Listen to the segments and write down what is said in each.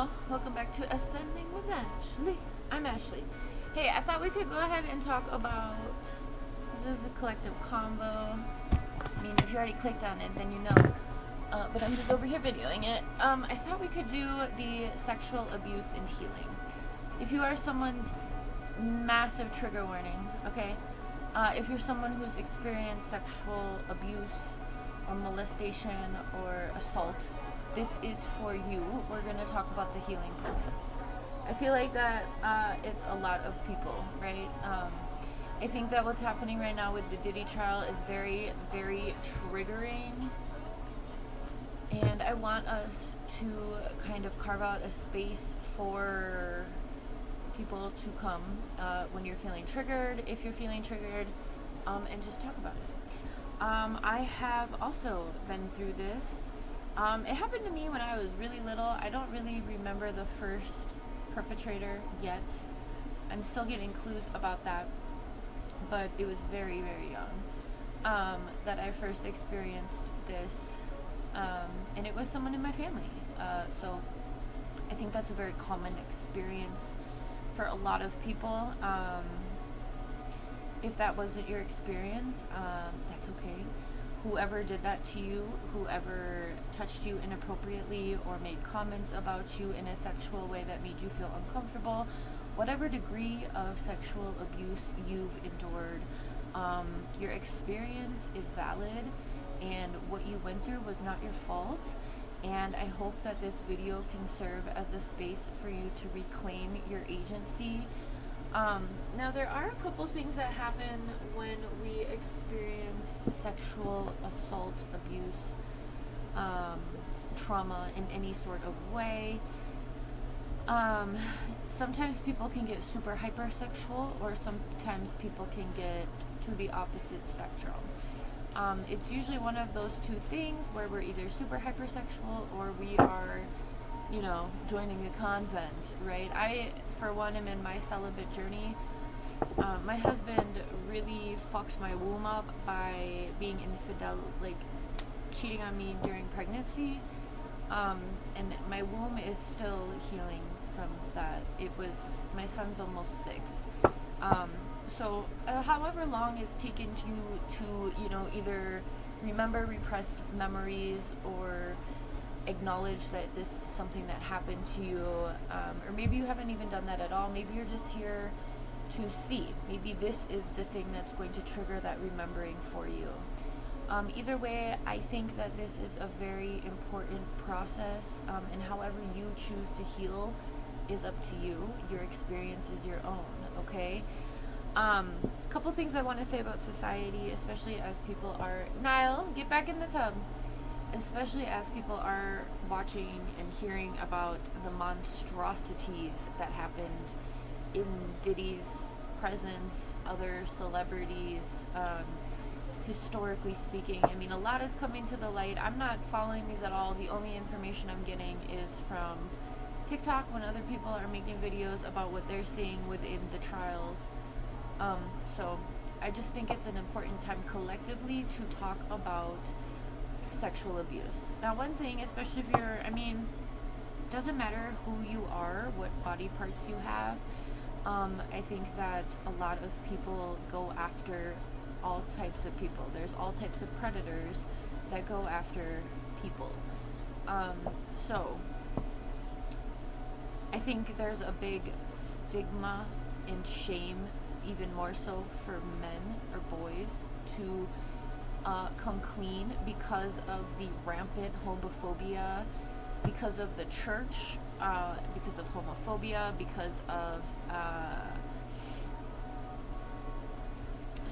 Hello, welcome back to Ascending with Ashley. I'm Ashley. Hey, I thought we could go ahead and talk about, this is a collective convo. I mean, if you already clicked on it, then you know. But I'm just over here videoing it. I thought we could do the sexual abuse and healing. If you are someone, massive trigger warning, okay? If you're someone who's experienced sexual abuse or molestation or assault, this is for you. We're going to talk about the healing process. I feel like that it's a lot of people, right? I think that what's happening right now with the Diddy trial is very, very triggering. And I want us to kind of carve out a space for people to come when you're feeling triggered, if you're feeling triggered, and just talk about it. I have also been through this. It happened to me when I was really little. I don't really remember the first perpetrator yet. I'm still getting clues about that, but it was very, very young that I first experienced this, and it was someone in my family. So I think that's a very common experience for a lot of people. If that wasn't your experience, that's okay. Whoever did that to you, whoever touched you inappropriately or made comments about you in a sexual way that made you feel uncomfortable, whatever degree of sexual abuse you've endured, your experience is valid, and what you went through was not your fault. And I hope that this video can serve as a space for you to reclaim your agency. Now, there are a couple things that happen when we experience sexual assault, abuse, trauma in any sort of way. Sometimes people can get super hypersexual, or sometimes people can get to the opposite spectrum. It's usually one of those two things where we're either super hypersexual or we are, joining a convent, right? I, for one, am in my celibate journey. My husband really fucked my womb up by being infidel, cheating on me during pregnancy. And my womb is still healing from that. My son's almost 6. So however long it's taken you to, either remember repressed memories or acknowledge that this is something that happened to you, or maybe you haven't even done that at all. Maybe you're just here to see. Maybe this is the thing that's going to trigger that remembering for you. Either way, I think that this is a very important process, and however you choose to heal is up to you. Your experience is your own, okay? Couple things I want to say about society, especially as people are... Niall, get back in the tub. Especially as people are watching and hearing about the monstrosities that happened in Diddy's presence, other celebrities, historically speaking. I mean, a lot is coming to the light. I'm not following these at all. The only information I'm getting is from TikTok when other people are making videos about what they're seeing within the trials. So I just think it's an important time collectively to talk about sexual abuse. Now, one thing, especially if you're, doesn't matter who you are, what body parts you have, I think that a lot of people go after all types of people. There's all types of predators that go after people. So I think there's a big stigma and shame, even more so for men or boys, to come clean because of the rampant homophobia, because of the church, because of homophobia, because of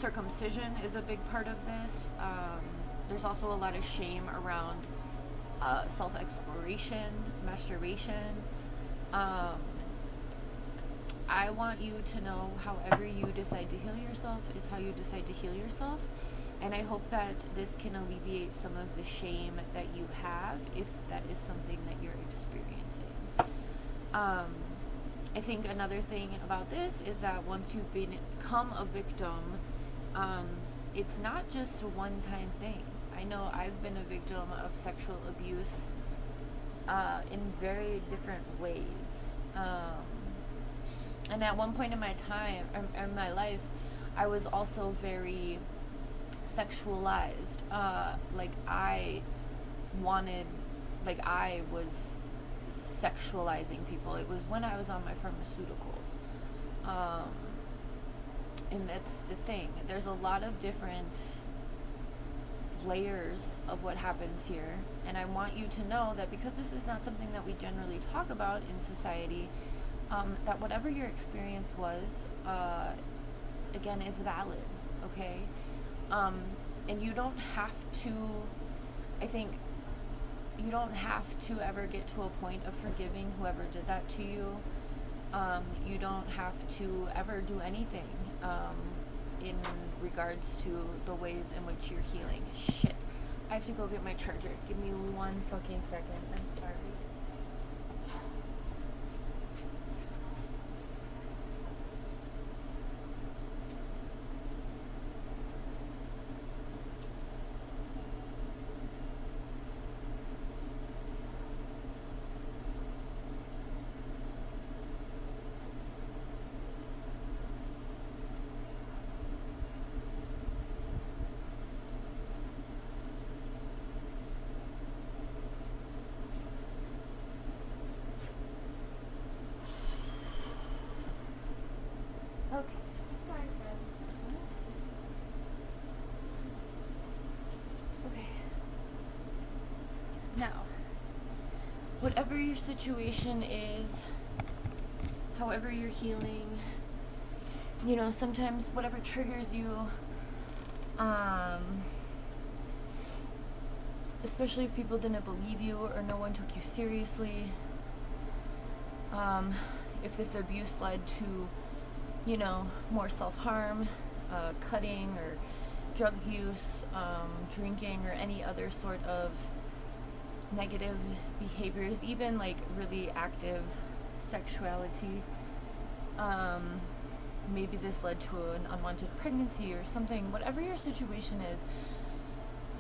circumcision is a big part of this. There's also a lot of shame around self-exploration, masturbation. I want you to know however you decide to heal yourself is how you decide to heal yourself. And I hope that this can alleviate some of the shame that you have if that is something that you're experiencing. I think another thing about this is that once you've become a victim, it's not just a one-time thing. I know I've been a victim of sexual abuse in very different ways. And at one point in my time, in my life, I was also very sexualized. Like I wanted, like I was sexualizing people. It was when I was on my pharmaceuticals. And that's the thing. There's a lot of different layers of what happens here. And I want you to know that because this is not something that we generally talk about in society, that whatever your experience was, again, is valid, okay? And you don't have to, I think, you don't have to ever get to a point of forgiving whoever did that to you. You don't have to ever do anything in regards to the ways in which you're healing. Shit. I have to go get my charger. Give me one fucking second. I'm sorry. Okay. Sorry, friends. Okay. Now, whatever your situation is, however you're healing, you know, sometimes whatever triggers you, especially if people didn't believe you or no one took you seriously, if this abuse led to, you know, more self-harm, cutting or drug use, drinking or any other sort of negative behaviors, even like really active sexuality. Maybe this led to an unwanted pregnancy or something. Whatever your situation is,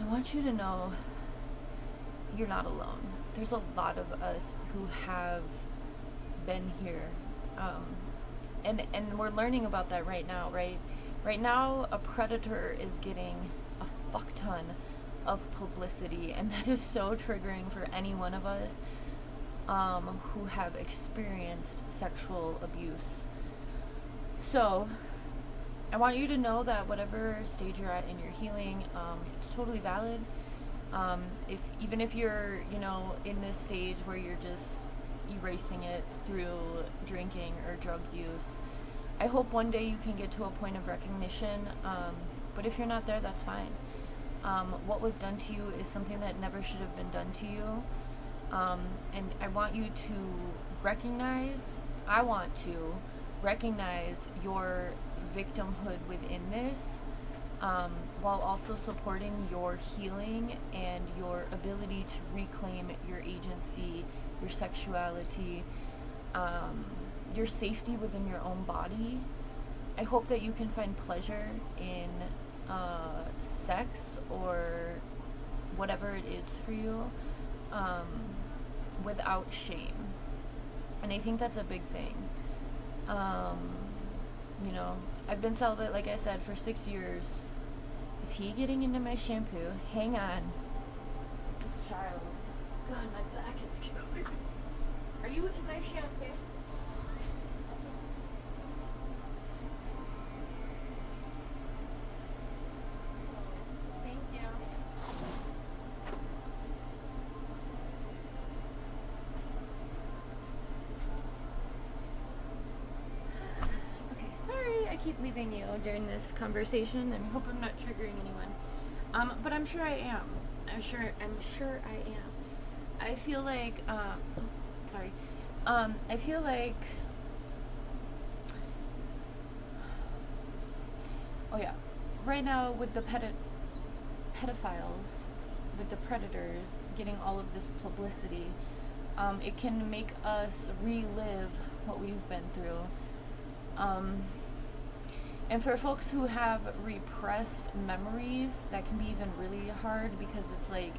I want you to know you're not alone. There's a lot of us who have been here. And we're learning about that right now, right? Right now, a predator is getting a fuck ton of publicity, and that is so triggering for any one of us who have experienced sexual abuse. So, I want you to know that whatever stage you're at in your healing, it's totally valid. Even if you're, you know, in this stage where you're just erasing it through drinking or drug use, I hope one day you can get to a point of recognition, but if you're not there, that's fine. What was done to you is something that never should have been done to you, and I want you to recognize your victimhood within this, while also supporting your healing and your ability to reclaim your agency, your sexuality, your safety within your own body. I hope that you can find pleasure in sex or whatever it is for you, without shame. And I think that's a big thing. You know, I've been celibate, like I said, for 6 years. Is he getting into my shampoo? Hang on. This child. God, my back is killing me. Are you in my shampoo? Thank you. Okay, sorry I keep leaving you during this conversation, and hope I'm not triggering anyone. But I'm sure I am. I'm sure I am. I feel like, I feel like, oh yeah, right now with the pedophiles, with the predators getting all of this publicity, it can make us relive what we've been through. And for folks who have repressed memories, that can be even really hard, because it's like,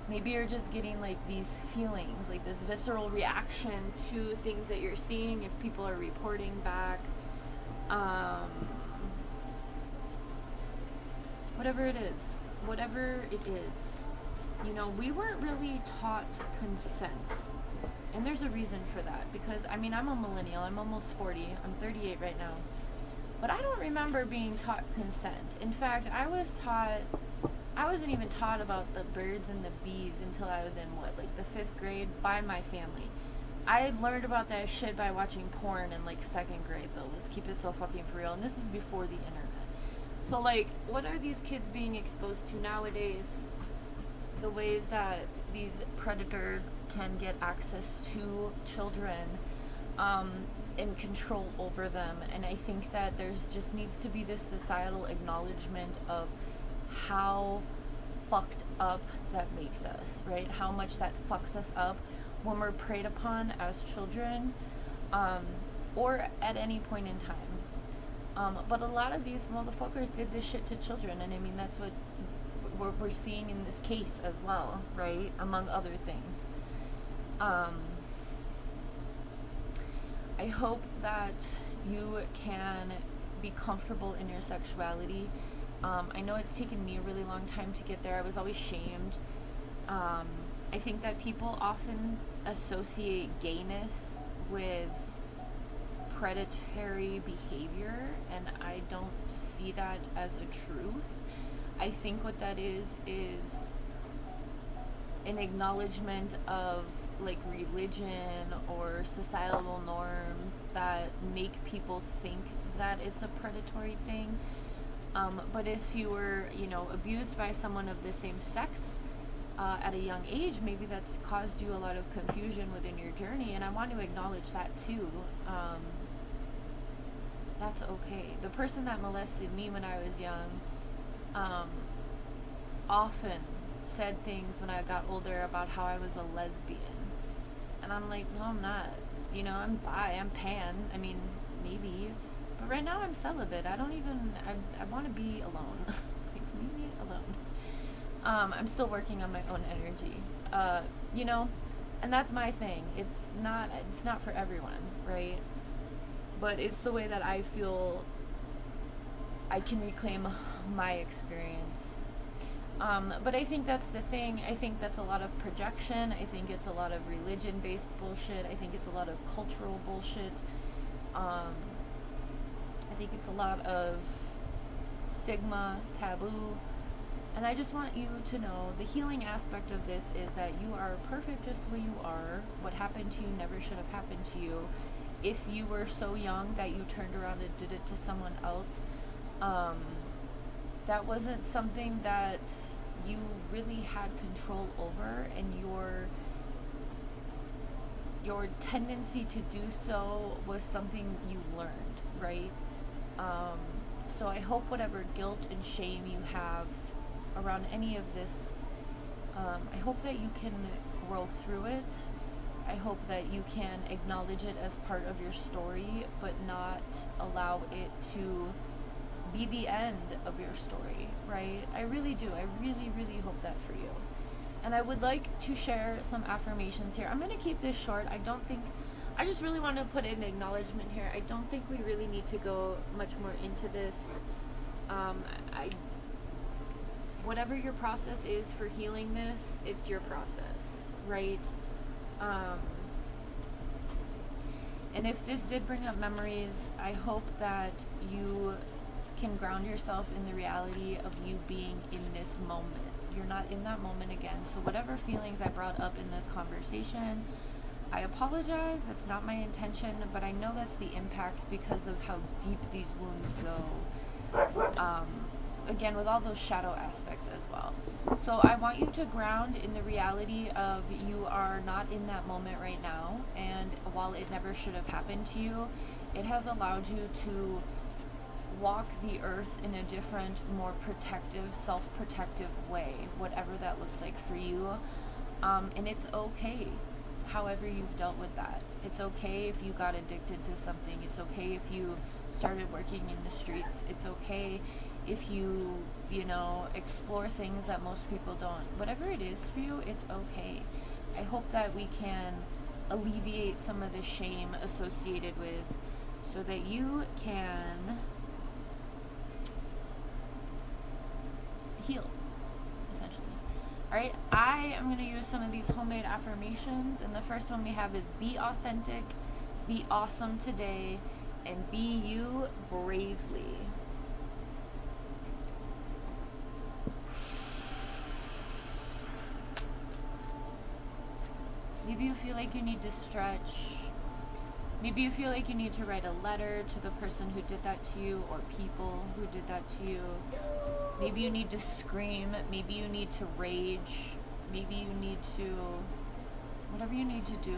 Maybe you're just getting like these feelings, like this visceral reaction to things that you're seeing, if people are reporting back. Whatever it is, you know, we weren't really taught consent. And there's a reason for that, because I mean, I'm a millennial, I'm almost 40, I'm 38 right now. But I don't remember being taught consent. In fact, I wasn't even taught about the birds and the bees until I was in like the 5th grade by my family. I learned about that shit by watching porn in like 2nd grade though. Let's keep it so fucking for real. And this was before the internet. So like, what are these kids being exposed to nowadays? The ways that these predators can get access to children, and control over them. And I think that there's just needs to be this societal acknowledgement of how fucked up that makes us, right? How much that fucks us up when we're preyed upon as children, or at any point in time. But a lot of these motherfuckers did this shit to children, and I mean, that's what we're seeing in this case as well, right? Among other things. I hope that you can be comfortable in your sexuality. I know it's taken me a really long time to get there. I was always shamed. I think that people often associate gayness with predatory behavior, and I don't see that as a truth. I think what that is an acknowledgement of like religion or societal norms that make people think that it's a predatory thing. But if you were, you know, abused by someone of the same sex at a young age, maybe that's caused you a lot of confusion within your journey, and I want to acknowledge that too. That's okay. The person that molested me when I was young often said things when I got older about how I was a lesbian. And I'm like, no, I'm not. You know, I'm bi, I'm pan. I mean, maybe. But right now I'm celibate. I want to be alone. Like, leave me alone. I'm still working on my own energy. You know, and that's my thing. It's not for everyone, right? But it's the way that I feel I can reclaim my experience. But I think that's the thing. I think that's a lot of projection. I think it's a lot of religion-based bullshit. I think it's a lot of cultural bullshit. I think it's a lot of stigma, taboo. And I just want you to know the healing aspect of this is that you are perfect just the way you are. What happened to you never should have happened to you. If you were so young that you turned around and did it to someone else, that wasn't something that you really had control over, and your tendency to do so was something you learned, right? So I hope whatever guilt and shame you have around any of this, I hope that you can grow through it. I hope that you can acknowledge it as part of your story, but not allow it to be the end of your story, right? I really do. I really, really hope that for you. And I would like to share some affirmations here. I'm going to keep this short. I just really want to put in acknowledgement here. I don't think we really need to go much more into this. Whatever your process is for healing this, it's your process, right? And if this did bring up memories, I hope that you can ground yourself in the reality of you being in this moment. You're not in that moment again. So whatever feelings I brought up in this conversation, I apologize. That's not my intention, but I know that's the impact because of how deep these wounds go. Again, with all those shadow aspects as well. So I want you to ground in the reality of you are not in that moment right now, and while it never should have happened to you, it has allowed you to walk the earth in a different, more protective, self-protective way, whatever that looks like for you. And it's okay however you've dealt with that. It's okay if you got addicted to something. It's okay if you started working in the streets. It's okay if you, explore things that most people don't. Whatever it is for you, it's okay. I hope that we can alleviate some of the shame associated with, so that you can heal, essentially. Alright, I am going to use some of these homemade affirmations, and the first one we have is be authentic, be awesome today, and be you bravely. Maybe you feel like you need to stretch. Maybe you feel like you need to write a letter to the person who did that to you, or people who did that to you. Maybe you need to scream. Maybe you need to rage. Maybe you need to... whatever you need to do.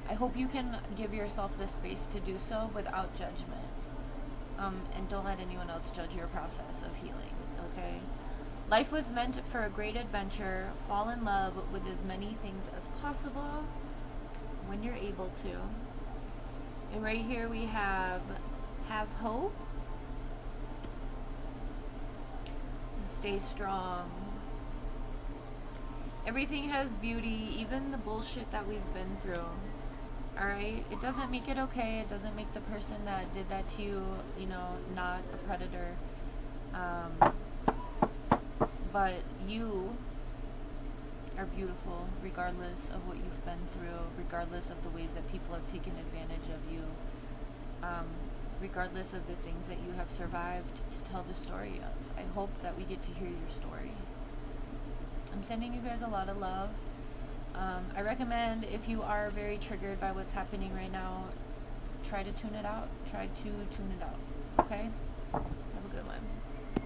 I hope you can give yourself the space to do so without judgment. And don't let anyone else judge your process of healing, okay? Life was meant for a great adventure. Fall in love with as many things as possible when you're able to. And right here we have hope. Stay strong. Everything has beauty, even the bullshit that we've been through. Alright? It doesn't make it okay. It doesn't make the person that did that to you, not a predator. But you are beautiful regardless of what you've been through, regardless of the ways that people have taken advantage of you, regardless of the things that you have survived to tell the story of. I hope that we get to hear your story. I'm sending you guys a lot of love. I recommend, if you are very triggered by what's happening right now, try to tune it out. Okay? Have a good one.